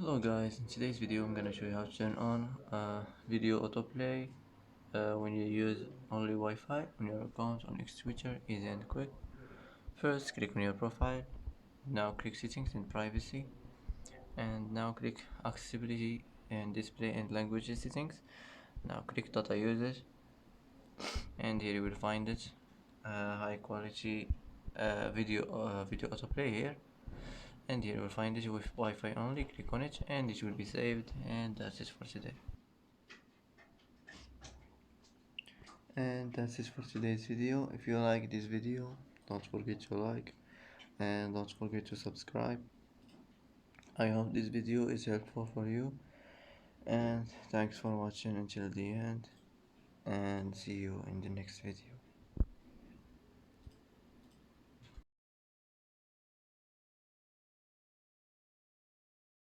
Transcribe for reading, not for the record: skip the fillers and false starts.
Hello guys, in today's video I'm gonna show you how to turn on video autoplay when you use only Wi-Fi on your account on X Twitter. Easy and quick. First click on your profile, now click settings and privacy, and now click accessibility and display and language settings. Now click data usage, and here you will find it, high quality video autoplay here, and here you will find it with Wi-Fi only. Click on it and it will be saved, and that's it for today. And that's it for today's video. If you like this video, don't forget to like and don't forget to subscribe. I hope this video is helpful for you, and thanks for watching until the end, and see you in the next video.